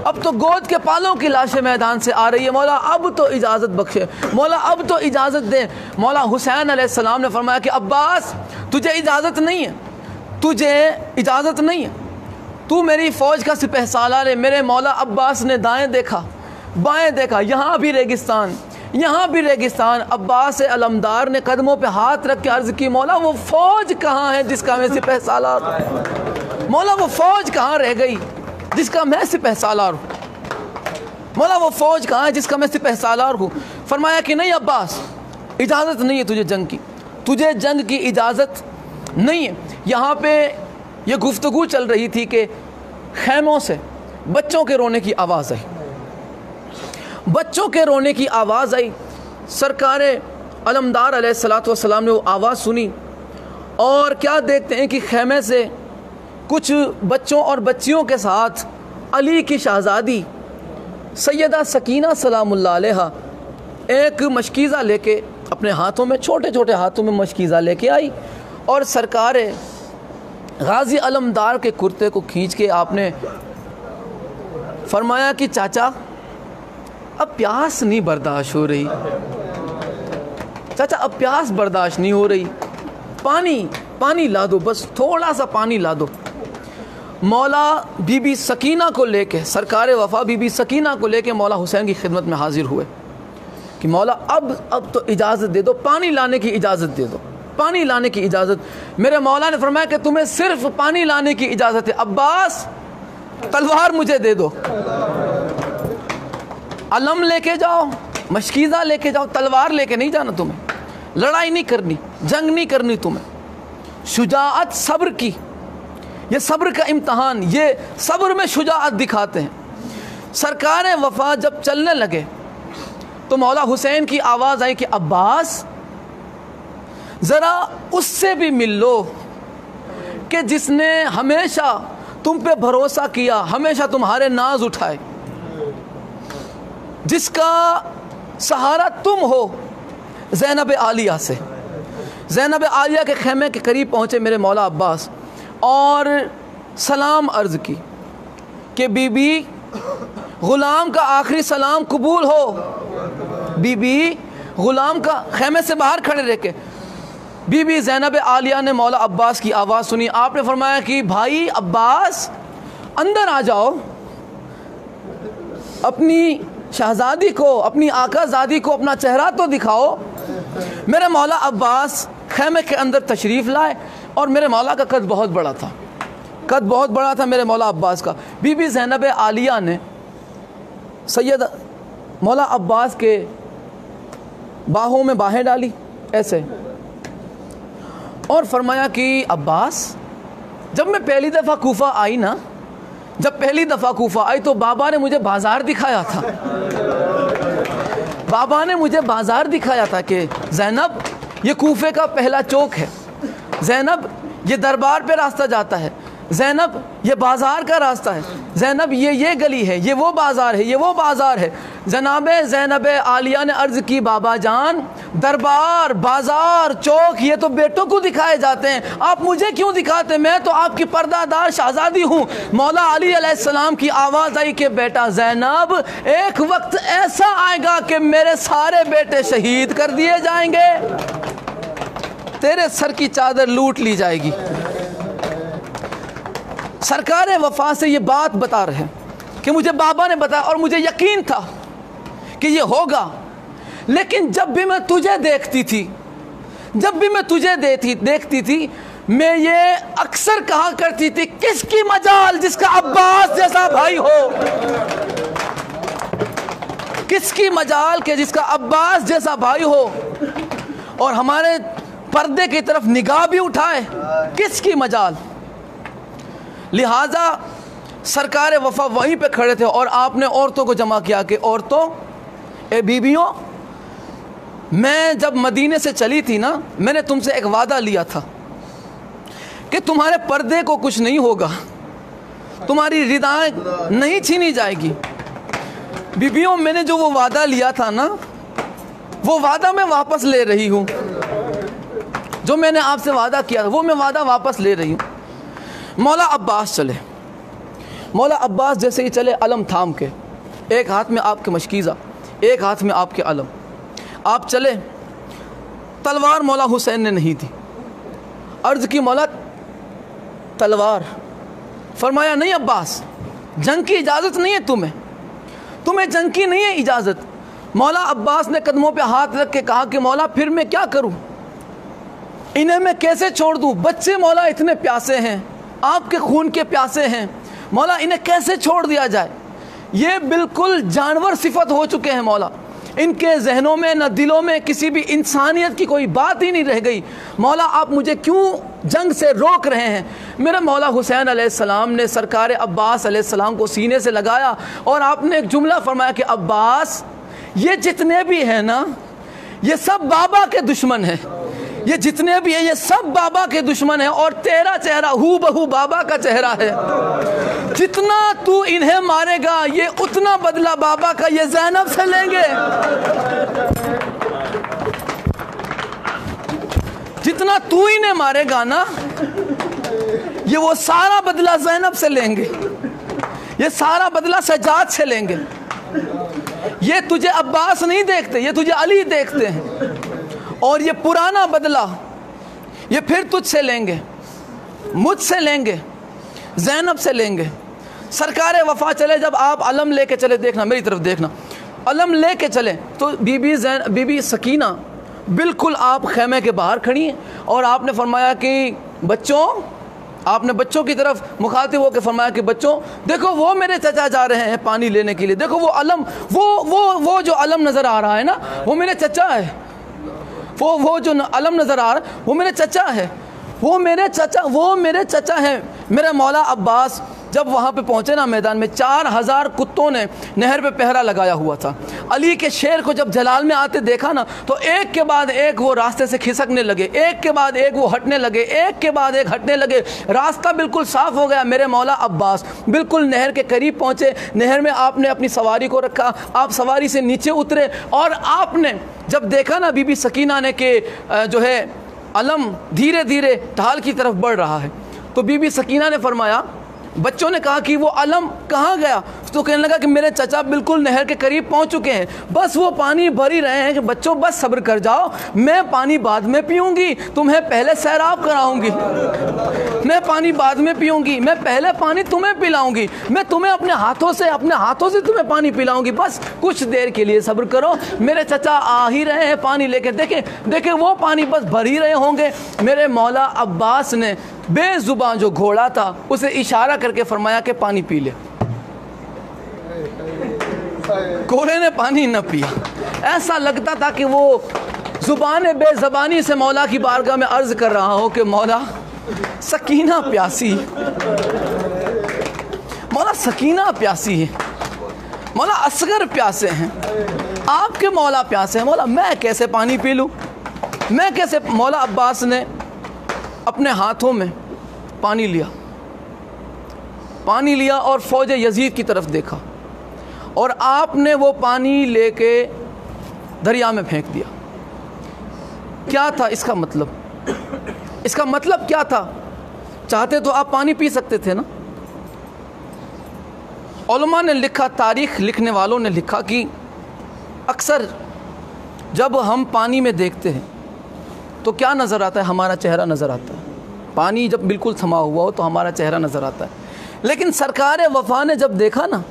अब तो गोद के पालों की लाशें मैदान से आ रही है, मौला अब तो इजाज़त बख्शे, मौला अब तो इजाज़त दे। मौला हुसैन अलैहिस्सलाम ने फरमाया कि अब्बास तुझे इजाज़त नहीं है, तुझे इजाज़त नहीं है, तू मेरी फ़ौज का सिपह सालार है। मेरे मौला अब्बास ने दाएं देखा बाएं देखा, यहाँ भी रेगिस्तान यहाँ भी रेगिस्तान। अब्बास अलमदार ने कदमों पे हाथ रख के अर्ज़ की, मौला वो फ़ौज कहाँ है जिसका मैं सिपह सालार हूँ, मौला वो फ़ौज कहाँ रह गई जिसका मैं सिपह सालार हूँ, मौला वो फ़ौज कहाँ है जिसका मैं सिपह सालार हूँ। फरमाया कि नहीं अब्बास, इजाज़त नहीं है तुझे जंग की, तुझे जंग की इजाज़त नहीं है। यहाँ पे ये गुफ्तगू चल रही थी कि खैमों से बच्चों के रोने की आवाज़ आई, बच्चों के रोने की आवाज़ आई। सरकार अलमदार अलैहिस्सलातु वस्सलाम ने वो आवाज़ सुनी और क्या देखते हैं कि खैमे से कुछ बच्चों और बच्चियों के साथ अली की शहज़ादी सैयदा सकीना सलामुल्लाह अलैहा एक मशकीज़ा लेके अपने हाथों में, छोटे छोटे हाथों में मशकीज़ा लेके आई और सरकार गाज़ी अलमदार के कुर्ते को खींच के आपने फरमाया कि चाचा अब प्यास नहीं बर्दाश्त हो रही, चाचा अब प्यास बर्दाश्त नहीं हो रही, पानी ला दो, बस थोड़ा सा पानी ला दो। मौला बीबी सकीना को लेके, सरकार वफ़ा बीबी सकीना को लेके मौला हुसैन की खिदमत में हाजिर हुए कि मौला अब तो इजाज़त दे दो, पानी लाने की इजाज़त दे दो, पानी लाने की इजाज़त। मेरे मौला ने फरमाया कि तुम्हें सिर्फ पानी लाने की इजाज़त है, अब्बास तलवार मुझे दे दो, अलम लेके जाओ, मशकीज़ा लेके जाओ, तलवार लेके नहीं जाना तुम्हें, लड़ाई नहीं करनी, जंग नहीं करनी तुम्हें। शुजाअत सब्र की, ये सब्र का इम्तहान, ये सब्र में शुजाअत दिखाते हैं। सरकार वफ़ा जब चलने लगे तो मौला हुसैन की आवाज़ आई कि अब्बास ज़रा उससे भी मिल लो कि जिसने हमेशा तुम पे भरोसा किया, हमेशा तुम्हारे नाज उठाए, जिसका सहारा तुम हो। ज़ैनब आलिया से, ज़ैनब आलिया के खेमे के करीब पहुँचे मेरे मौला अब्बास और सलाम अर्ज़ की कि बीबी ग़ुलाम का आखिरी सलाम कबूल हो। बीबी ग़ुलाम का खेमे से बाहर खड़े रह के बीबी ज़ैनब आलिया ने मौला अब्बास की आवाज़ सुनी। आपने फरमाया कि भाई अब्बास अंदर आ जाओ, अपनी शहज़ादी को, अपनी आकाज़ादी को अपना चेहरा तो दिखाओ। मेरे मौला अब्बास खेमे के अंदर तशरीफ़ लाए और मेरे मौला का कद बहुत बड़ा था, कद बहुत बड़ा था मेरे मौला अब्बास का। बीबी ज़ैनब आलिया ने सैयद मौला अब्बास के बाहों में बाहें डाली ऐसे और फरमाया कि अब्बास जब मैं पहली दफ़ा कूफा आई ना, जब पहली दफ़ा कूफा आई तो बाबा ने मुझे बाज़ार दिखाया था, बाबा ने मुझे बाज़ार दिखाया था कि ज़ैनब ये कूफे का पहला चौक है, ज़ैनब ये दरबार पे रास्ता जाता है, ज़ैनब ये बाज़ार का रास्ता है, ज़ैनब ये गली है, ये वो बाज़ार है, ये वो बाज़ार है। जनाब ज़ैनब आलिया ने अर्ज़ की बाबा जान दरबार, बाज़ार, चौक ये तो बेटों को दिखाए जाते हैं, आप मुझे क्यों दिखाते, मैं तो आपकी पर्दादार शहज़ादी हूँ। मौला अली अलैहिस्सलाम की आवाज़ आई कि बेटा ज़ैनब एक वक्त ऐसा आएगा कि मेरे सारे बेटे शहीद कर दिए जाएंगे, तेरे सर की चादर लूट ली जाएगी। सरकार वफ़ा से ये बात बता रहे हैं कि मुझे बाबा ने बताया और मुझे यकीन था कि ये होगा। लेकिन जब भी मैं तुझे देखती थी, जब भी मैं तुझे देखती थी मैं ये अक्सर कहा करती थी किसकी मजाल जिसका अब्बास जैसा भाई हो, किसकी मजाल के जिसका अब्बास जैसा भाई हो और हमारे पर्दे की तरफ निगाह भी उठाए, किसकी मजाल। लिहाजा सरकार वफ़ा वहीं पे खड़े थे और आपने औरतों को जमा किया कि औरतों, ए बीबियों, मैं जब मदीने से चली थी ना, मैंने तुमसे एक वादा लिया था कि तुम्हारे पर्दे को कुछ नहीं होगा, तुम्हारी रिदाएं नहीं छीनी जाएगी। बीबियों, मैंने जो वो वादा लिया था ना, वो वादा मैं वापस ले रही हूँ, जो मैंने आपसे वादा किया था वो मैं वादा वापस ले रही हूँ। मौला अब्बास चले, मौला अब्बास जैसे ही चले अलम थाम के, एक हाथ में आपके मशकीज़ा, एक हाथ में आपके अलम, आप चले। तलवार मौला हुसैन ने नहीं दी। अर्ज़ की मौला तलवार, फरमाया नहीं अब्बास, जंग की इजाज़त नहीं है तुम्हें जंग की नहीं है इजाज़त। मौला अब्बास ने कदमों पे हाथ रख के कहा कि मौला फिर मैं क्या करूं, इन्हें मैं कैसे छोड़ दूं? बच्चे मौला इतने प्यासे हैं, आपके खून के प्यासे हैं, मौला इन्हें कैसे छोड़ दिया जाए? ये बिल्कुल जानवर सिफत हो चुके हैं मौला, इनके जहनों में न दिलों में किसी भी इंसानियत की कोई बात ही नहीं रह गई। मौला आप मुझे क्यों जंग से रोक रहे हैं? मेरा मौला हुसैन अलैहिस्सलाम ने सरकार अब्बास अलैहिस्सलाम को सीने से लगाया और आपने एक जुमला फरमाया कि अब्बास, ये जितने भी हैं ना, ये सब बाबा के दुश्मन हैं, ये जितने भी हैं ये सब बाबा के दुश्मन हैं, और तेरा चेहरा हू बहू बाबा का चेहरा है। जितना तू इन्हें मारेगा ये उतना बदला बाबा का ये ज़ैनब से लेंगे, जितना तू इन्हें मारेगा ना ये वो सारा बदला ज़ैनब से लेंगे, ये सारा बदला सज्जाद से लेंगे। ये तुझे अब्बास नहीं देखते, ये तुझे अली देखते हैं, और ये पुराना बदला ये फिर तुझसे लेंगे, मुझसे लेंगे, ज़ैनब से लेंगे। सरकार वफ़ा चले, जब आप अलम लेके चले, देखना मेरी तरफ देखना, अलम लेके चले तो बीबी सकीना बिल्कुल आप खैमे के बाहर खड़ी हैं, और आपने फरमाया कि बच्चों, आपने बच्चों की तरफ मुखातिब होकर फरमाया कि बच्चों देखो वो मेरे चचा जा रहे हैं पानी लेने के लिए, देखो वो अलम, वो जो अलम नज़र आ रहा है ना वो मेरे चचा है, वो जो अलम नज़र आ रहा है वो मेरे चचा है, वो मेरे चचा हैं। मेरे मौला अब्बास जब वहाँ पे पहुँचे ना मैदान में, 4000 कुत्तों ने नहर पे पहरा लगाया हुआ था। अली के शेर को जब जलाल में आते देखा ना तो एक के बाद एक वो रास्ते से खिसकने लगे, एक के बाद एक वो हटने लगे, एक के बाद एक हटने लगे, रास्ता बिल्कुल साफ़ हो गया। मेरे मौला अब्बास बिल्कुल नहर के करीब पहुँचे, नहर में आपने अपनी सवारी को रखा, आप सवारी से नीचे उतरे, और आपने जब देखा ना बीबी सकीना ने कि जो है अलम धीरे धीरे ढाल की तरफ बढ़ रहा है, तो बीबी सकीना ने फरमाया, बच्चों ने कहा कि वो अलम कहाँ गया? तो कहने लगा कि मेरे चचा बिल्कुल नहर के करीब पहुँच चुके हैं, बस वो पानी भर ही रहे हैं कि बच्चों बस सब्र कर जाओ, मैं पानी बाद में पीऊँगी, तुम्हें पहले सैराब कराऊँगी, मैं पानी बाद में पीऊँगी, मैं पहले पानी तुम्हें पिलाऊँगी, मैं तुम्हें अपने हाथों से तुम्हें पानी पिलाऊँगी, बस कुछ देर के लिए सब्र करो, मेरे चचा आ ही रहे हैं पानी लेके, देखे वो पानी बस भर ही रहे होंगे। मेरे मौला अब्बास ने बेजुबान जो घोड़ा था उसे इशारा करके फरमाया कि पानी पी ले। घोड़े ने पानी न पिया। ऐसा लगता था कि वो जुबान बेज़बानी से मौला की बारगाह में अर्ज़ कर रहा हो कि मौला सकीना प्यासी, मौला सकीना प्यासी है, मौला असगर प्यासे हैं, आपके मौला प्यासे हैं, मौला मैं कैसे पानी पी लूँ, मैं कैसे? मौला अब्बास ने अपने हाथों में पानी लिया और फ़ौज यजीद की तरफ देखा, और आपने वो पानी लेके दरिया में फेंक दिया। क्या था इसका मतलब? इसका मतलब क्या था? चाहते तो आप पानी पी सकते थे ना। उलमा ने लिखा, तारीख़ लिखने वालों ने लिखा कि अक्सर जब हम पानी में देखते हैं तो क्या नज़र आता है? हमारा चेहरा नज़र आता है। पानी जब बिल्कुल थमा हुआ हो तो हमारा चेहरा नज़र आता है, लेकिन सरकार वफ़ा ने जब देखा ना,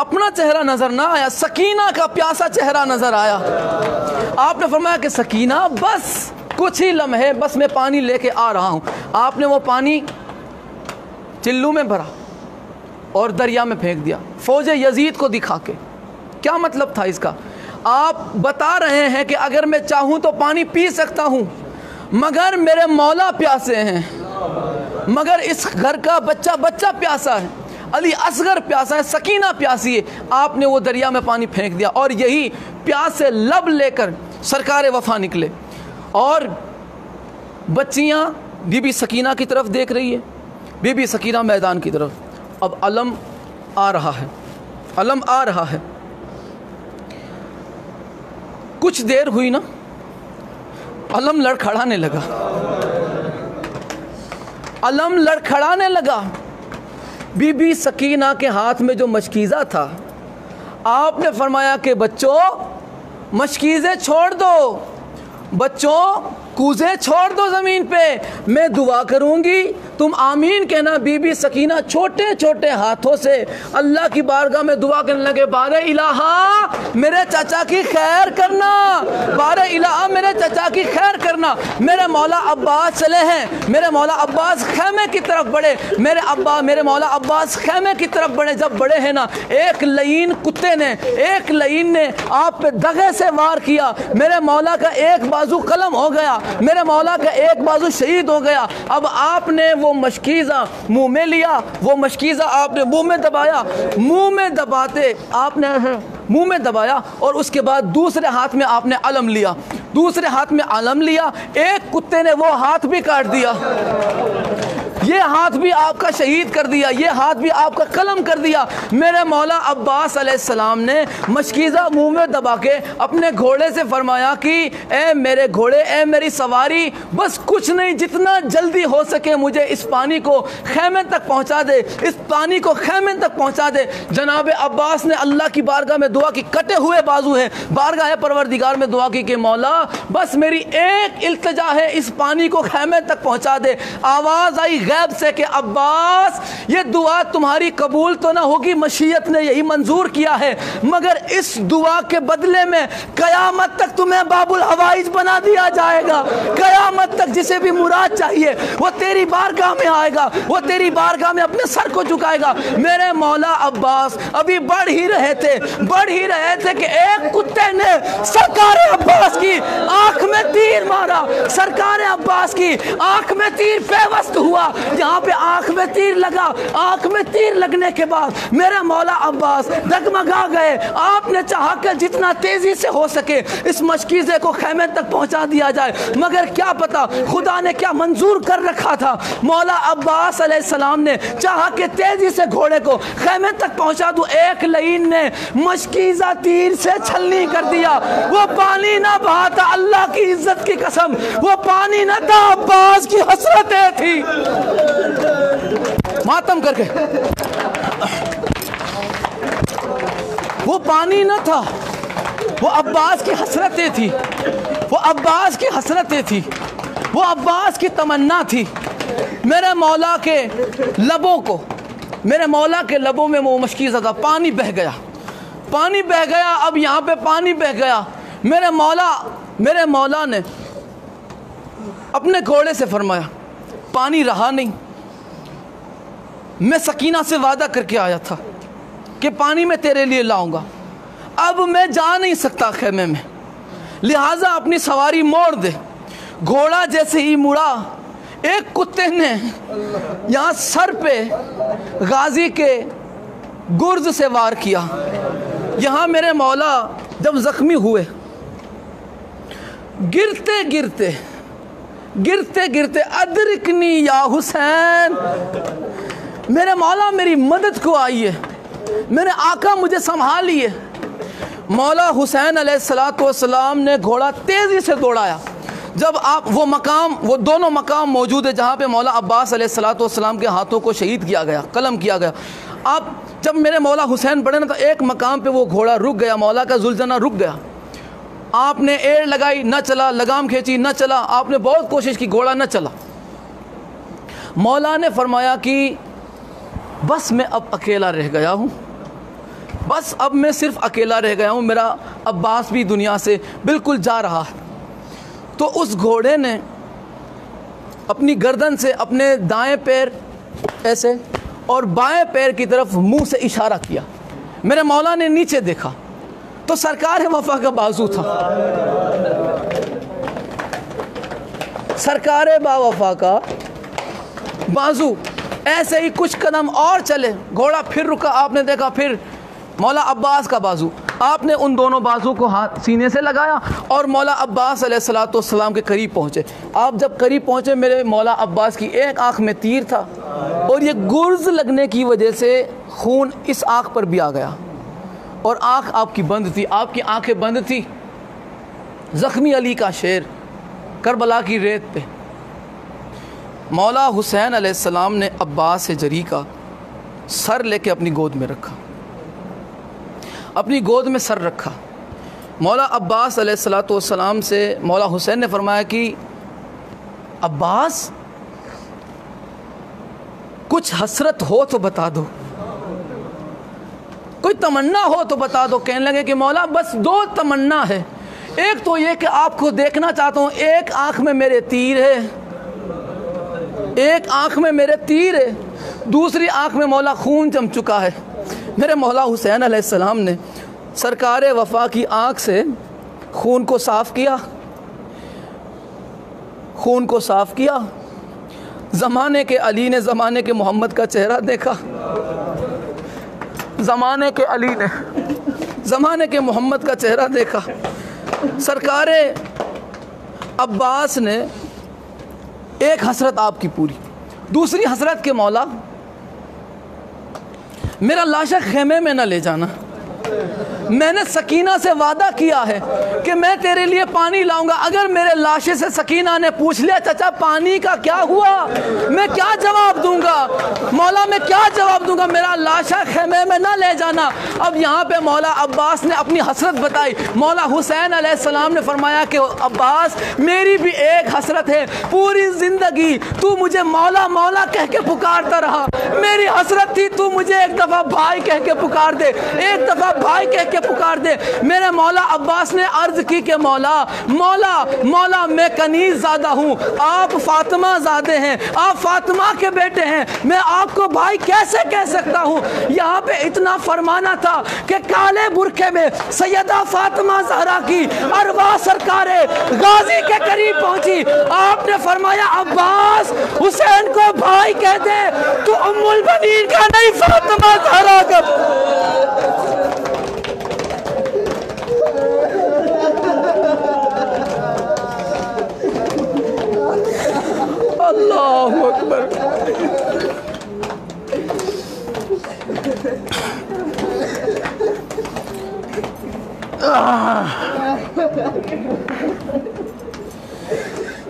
अपना चेहरा नज़र ना आया, सकीना का प्यासा चेहरा नज़र आया। आपने फरमाया कि सकीना बस कुछ ही लम्हे, बस मैं पानी लेके आ रहा हूँ। आपने वो पानी चिल्लू में भरा और दरिया में फेंक दिया, फ़ौज यजीद को दिखा के। क्या मतलब था इसका? आप बता रहे हैं कि अगर मैं चाहूँ तो पानी पी सकता हूँ, मगर मेरे मौला प्यासे हैं, मगर इस घर का बच्चा प्यासा है, अली असगर प्यासा है, सकीना प्यासी है। आपने वो दरिया में पानी फेंक दिया, और यही प्यास से लब लेकर सरकार वफ़ा निकले, और बच्चियाँ बीबी सकीना की तरफ देख रही है, बीबी सकीना मैदान की तरफ। अब अलम आ रहा है, कुछ देर हुई ना, अलम लड़खड़ाने लगा। बीबी सकीना के हाथ में जो मशकीज़ा था, आपने फरमाया कि बच्चों मशकीज़ें छोड़ दो, बच्चों कूजे छोड़ दो ज़मीन पे, मैं दुआ करूँगी तुम आमीन कहना। बीबी सकीना छोटे छोटे हाथों से अल्लाह की बारगाह में दुआ करने लगे, बारे इलाहा मेरे चाचा की खैर करना, बारे इलाहा मेरे चाचा की खैर करना। मेरे मौला अब्बास चले हैं, मेरे मौला अब्बास खैमे की तरफ बढ़े, मेरे मौला अब्बास खैमे की तरफ बढ़े। जब बढ़े हैं ना, एक लईन कुत्ते ने, एक लईन ने आप पे दगे से वार किया, मेरे मौला का एक बाजू कलम हो गया, मेरे मौला का एक बाजू शहीद हो गया। अब आपने वो मशकीज़ा मुंह में लिया, वो मशकीज़ा आपने मुंह में दबाया, मुंह में दबाते आपने मुंह में दबाया और उसके बाद दूसरे हाथ में आपने अलम लिया, दूसरे हाथ में अलम लिया। एक कुत्ते ने वो हाथ भी काट दिया, ये हाथ भी आपका शहीद कर दिया, ये हाथ भी आपका कलम कर दिया। मेरे मौला अब्बास अलैहिस्सलाम ने मशकीज़ा मुंह में दबा के अपने घोड़े से फरमाया कि ए मेरे घोड़े, ए मेरी सवारी, बस कुछ नहीं, जितना जल्दी हो सके मुझे इस पानी को खैमे तक पहुंचा दे, इस पानी को खैमे तक पहुंचा दे। जनाब अब्बास ने अल्लाह की बारगाह में दुआ की, कटे हुए बाजू है, बारगाह परवरदिगार में दुआ की कि मौला बस मेरी एक इल्तिजा है, इस पानी को खैमे तक पहुंचा दे। आवाज़ आई गैब से कि अब्बास ये दुआ तुम्हारी कबूल तो ना होगी, मशीयत ने यही मंजूर किया है, मगर इस दुआ के बदले में कयामत तक तुम्हें बाबुल हवाइज बना दिया जाएगा। कयामत तक जिसे भी मुराद चाहिए वो तेरी बारगाह में आएगा, वो तेरी बारगाह में अपने सर को झुकाएगा। मेरे मौला अब्बास अभी बढ़ ही रहे थे कि एक कुत्ते ने सरकार अब्बास की आंख में तीर मारा। सरकार अब्बास की आंख में तीर पेवस्त हुआ, जहां पे आंख में तीर लगा, आंख में तीर लगने के बाद मेरा मौला अब्बास डगमगा गए। आपने चाहा कि जितना तेजी से हो सके इस मशकीज़े को खैमे तक पहुंचा दिया जाए, मगर क्या पता खुदा ने क्या मंजूर कर रखा था। मौला अब्बास अलैहिस्सलाम ने चाहा कि तेजी से घोड़े को खैमे तक पहुंचा दूं, एक लईन ने मशकीज़ा तीर से छलनी कर दिया। वो पानी ना बहा था, अल्लाह की इज्जत की कसम, वो पानी ना था, अब्बास की हसरतें थी। मातम करके वो पानी न था, वो अब्बास की हसरतें थी, वो अब्बास की हसरतें थी, वो अब्बास की तमन्ना थी। मेरे मौला के लबों को, मेरे मौला के लबों में वो मशकीज़ा था, पानी बह गया, पानी बह गया। अब यहाँ पे पानी बह गया। मेरे मौला ने अपने घोड़े से फरमाया, पानी रहा नहीं, मैं सकीना से वादा करके आया था कि पानी मैं तेरे लिए लाऊंगा, अब मैं जा नहीं सकता खेमे में, लिहाजा अपनी सवारी मोड़ दे। घोड़ा जैसे ही मुड़ा, एक कुत्ते ने यहाँ सर पे गाजी के गुर्ज से वार किया। यहाँ मेरे मौला जब जख्मी हुए, गिरते गिरते अदरिकनी या हुसैन, मेरे मौला मेरी मदद को आइए, मेरे आका मुझे संभालिए। मौला हुसैन अलैहिस्सलाम ने घोड़ा तेज़ी से दौड़ाया। जब आप वो दोनों मकाम मौजूद है जहाँ पे मौला अब्बास अलैहिस्सलाम के हाथों को शहीद किया गया, कलम किया गया। आप जब मेरे मौला हुसैन बढ़े ना, तो एक मकाम पे वो घोड़ा रुक गया, मौला का जुल्जना रुक गया। आपने एड़ लगाई, न चला, लगाम खींची, न चला, आपने बहुत कोशिश की, घोड़ा न चला। मौला ने फरमाया कि बस मैं अब अकेला रह गया हूँ, बस अब मैं सिर्फ अकेला रह गया हूँ, मेरा अब्बास भी दुनिया से बिल्कुल जा रहा है। तो उस घोड़े ने अपनी गर्दन से अपने दाएं पैर ऐसे और बाएं पैर की तरफ मुंह से इशारा किया। मेरे मौला ने नीचे देखा तो सरकार वफा का बाजू था, सरकार बावफा का बाजू। ऐसे ही कुछ कदम और चले, घोड़ा फिर रुका, आपने देखा फिर मौला अब्बास का बाजू। आपने उन दोनों बाजू को हाथ सीने से लगाया और मौला अब्बास अलैहिस्सलाम के करीब पहुँचे। आप जब करीब पहुँचे, मेरे मौला अब्बास की एक आँख में तीर था और ये गुर्ज लगने की वजह से खून इस आँख पर भी आ गया और आँख आपकी बंद थी, आपकी आँखें बंद थी। ज़ख्मी अली का शेर करबला की रेत पे मौला हुसैन अलैहिस्सलाम ने अब्बास से जरी का सर लेके अपनी गोद में रखा, अपनी गोद में सर रखा। मौला अब्बास अलैहिस्सलातु वस्सलाम से मौला हुसैन ने फरमाया कि अब्बास कुछ हसरत हो तो बता दो, कोई तमन्ना हो तो बता दो। कहने लगे कि मौला बस 2 तमन्ना है, एक तो ये कि आपको देखना चाहता हूँ, एक आँख में मेरे तीर है, एक आँख में मेरे तीर है, दूसरी आँख में मौला खून जम चुका है। मेरे मौला हुसैन अलैहिस्सलाम ने सरकार वफा की आँख से खून को साफ़ किया, खून को साफ़ किया। ज़माने के अली ने ज़माने के मोहम्मद का चेहरा देखा, ज़माने के अली ने ज़माने के मोहम्मद का चेहरा देखा। सरकार अब्बास ने एक हसरत आपकी पूरी, दूसरी हसरत के मौला मेरा लाशा खेमे में न ले जाना, मैंने सकीना से वादा किया है कि मैं तेरे लिए पानी लाऊंगा। अगर मेरे लाशे से सकीना ने पूछ लिया चाचा पानी का क्या हुआ, मैं क्या जवाब दूंगा, मौला मैं क्या जवाब दूंगा, मेरा लाशा खेमे में ना ले जाना। अब यहाँ पे मौला अब्बास ने अपनी हसरत बताई। मौला हुसैन अलैहिस्सलाम ने फरमाया कि अब्बास मेरी भी एक हसरत है, पूरी ज़िंदगी तू मुझे मौला मौला कह के पुकारता रहा, मेरी हसरत थी तू मुझे एक दफ़ा भाई कह के पुकार दे, एक दफ़ा भाई कह के पुकार दे। मेरे मौला अब्बास ने अर्ज की कि मौला मौला मौला मैं कनीज़ ज़ादा हूँ, आप फातिमा ज़ादे हैं, आप फातिमा के बेटे हैं, मैं आपको भाई कैसे कह सकता हूँ। यहाँ पे इतना फरमाना था कि काले बुरखे में सैयदा फातिमा ज़हरा की अरवा सरकारे गाजी के करीब पहुँची। आपने फरमाया अब्बास हुसैन को भाई कह दे, तू उम्मुल बनीन का नहीं फातिमा ज़हरा का। अल्लाहु अकबर।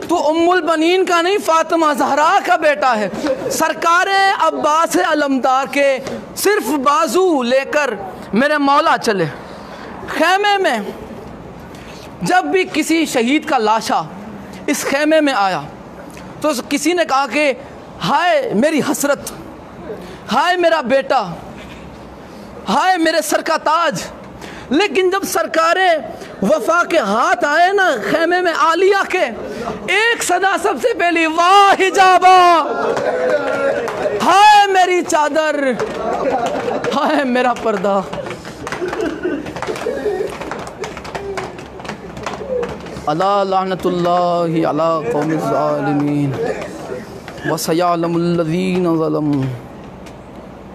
तो उम्मुल बनीन का नहीं फातिमा ज़हरा का बेटा है। सरकार अब्बास अलमदार के सिर्फ बाजू लेकर मेरे मौला चले खेमे में। जब भी किसी शहीद का लाशा इस खेमे में आया तो किसी ने कहा कि हाय मेरी हसरत, हाय मेरा बेटा, हाय मेरे सर का ताज। लेकिन जब सरकारे वफा के हाथ आए ना खेमे में आलिया के, एक सदा सबसे पहली वाह हिजाबा, हाय मेरी चादर, हाय मेरा पर्दा। अला लानतुल्लाहि अला कौमिज़ ज़ालिमीन व सयअलमुल लज़ीना ज़लमू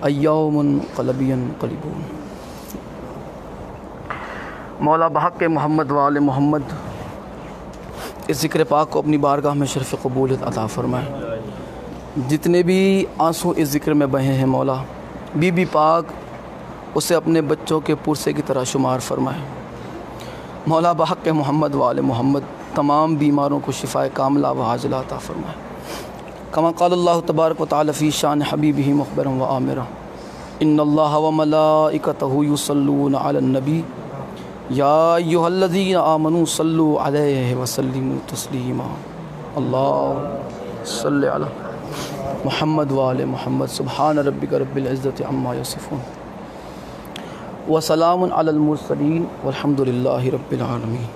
अय्यौमुन क़लबून। मौला बहक़ के मोहम्मद वाले मोहम्मद इस ज़िक्र पाक को अपनी बारगाह में शरफ़ क़बूलियत अता फ़रमाए। जितने भी आंसू इस ज़िक्र में बहे हैं मौला बीबी पाक उसे अपने बच्चों के पुरसे की तरह शुमार फ़रमाए। मौला बहक़ के मोहम्मद वाले मोहम्मद तमाम बीमारों को शिफ़ाए कामिला व आजिला अता फ़रमाए। कमा क़ालल्लाहु तबारक व तआला फ़ी शान हबीबिही मुख़बिरन व आमिरा इन्नल्लाह व मलाइकतहु युसल्लूना अलन नबी या अय्युहल्लज़ीना आमनू सल्लु अलैहि व सल्लिमू तस्लीमा। अल्लाहुम्मा सल्लि अला मुहम्मद व आले मुहम्मद। सुब्हान रब्बिका रब्बिल इज़्ज़ति अम्मा यसिफ़ून व सलामुन अलल मुरसलीन वल्हम्दुलिल्लाहि रब्बिल आलमीन।